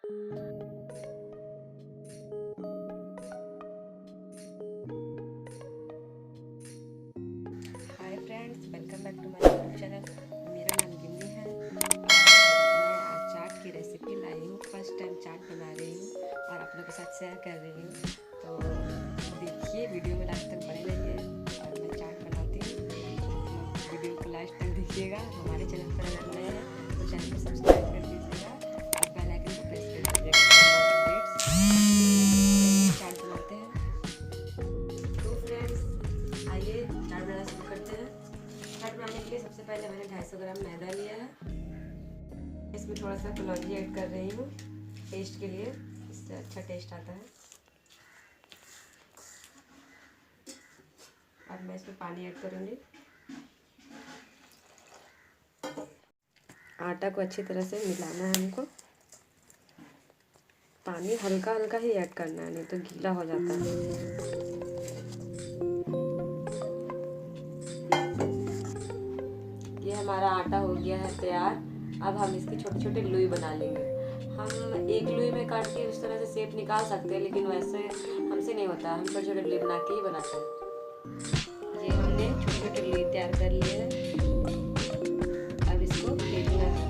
Hi friends, welcome back to my YouTube channel. मेरा नाम गिन्नी है। मैं आज चाट की रेसिपी लाई हूँ। फर्स्ट टाइम चाट बना रही हूँ और आप लोगों के साथ शेयर कर रही हूँ। तो देखिए, वीडियो में लास्ट तक बने रहिए और मैं चाट बनाती हूँ। वीडियो को लास्ट तक देखिएगा। हमारे चैनल पर अगर नए हैं तो चैनल को सब्सक्राइब कर दीजिएगा और बेल आइकन को प्रेस कर दीजिएगा। चाट बनाते हैं। तो फ्रेंड्स, आइए चाट बनाना शुरू करते हैं। चाट बनाने के लिए सबसे पहले मैंने 250 ग्राम मैदा लिया है। इसमें थोड़ा सा कलौंजी ऐड कर रही हूँ टेस्ट के लिए, इससे अच्छा टेस्ट आता है। अब मैं इसमें पानी ऐड करूँगी। आटा को अच्छी तरह से मिलाना है हमको। पानी हल्का हल्का ही ऐड करना है, नहीं तो गीला हो जाता है। ये हमारा आटा हो गया है तैयार। अब हम इसकी छोटे छोटे लुई बना लेंगे। हम एक लुई में काट के उस तरह से शेप निकाल सकते हैं, लेकिन वैसे हमसे नहीं होता। हम छोटे छोटे लुई बना के ही बनाते हैं। ये हमने छोटे छोटे लुई तैयार कर लिए हैं। अब इसको बेलना है।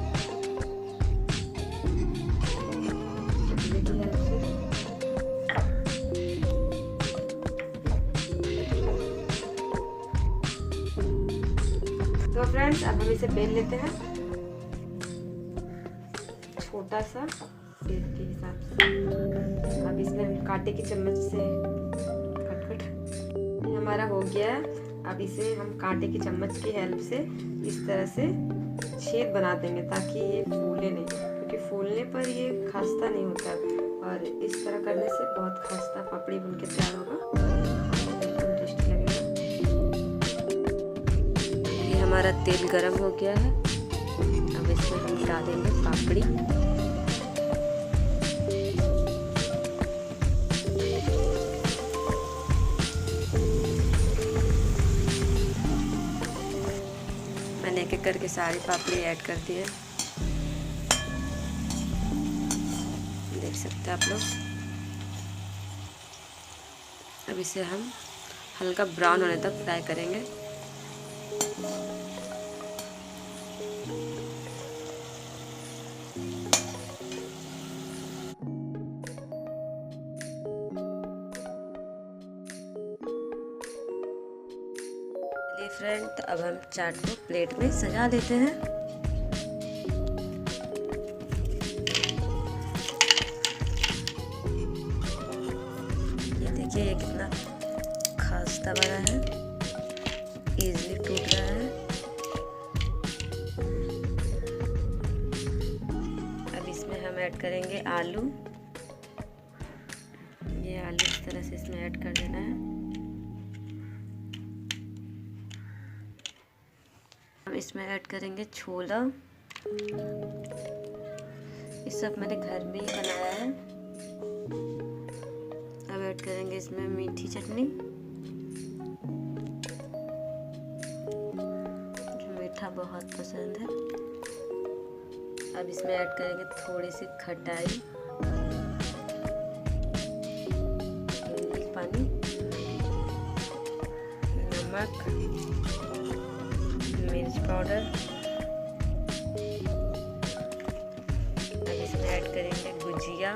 तो फ्रेंड्स, अब हम इसे बेल लेते हैं छोटा सा शेप के हिसाब से। अब इसमें हम कांटे की चम्मच से कट हमारा हो गया है। अब इसे हम कांटे की चम्मच की हेल्प से इस तरह से छेद बना देंगे ताकि ये फूले नहीं, क्योंकि फूलने पर ये खस्ता नहीं होता। और इस तरह करने से बहुत खस्ता पापड़ी बनके तैयार होगा, एकदम टेस्टी लगेगा। ये हमारा तेल गरम हो गया है। अब इसमें हम डालेंगे पापड़ी। मैंने एक एक करके सारी पापड़ी ऐड कर दी है, देख सकते हैं आप लोग। अब इसे हम हल्का ब्राउन होने तक फ्राई करेंगे। फ्रेंड, तो अब हम चाट को प्लेट में सजा लेते हैं। ये देखिए, ये कितना खस्ता बना है, इजीली टूट रहा है। अब इसमें हम ऐड करेंगे आलू। ये आलू इस तरह से इसमें ऐड कर देना है। हम इसमें ऐड करेंगे छोला। ये सब मैंने घर में ही बनाया है। अब ऐड करेंगे इसमें मीठी चटनी, जो मीठा बहुत पसंद है। अब इसमें ऐड करेंगे थोड़ी सी खटाई, पानी, नमक, मिर्च पाउडर। अब इसमें ऐड करेंगे गुजिया।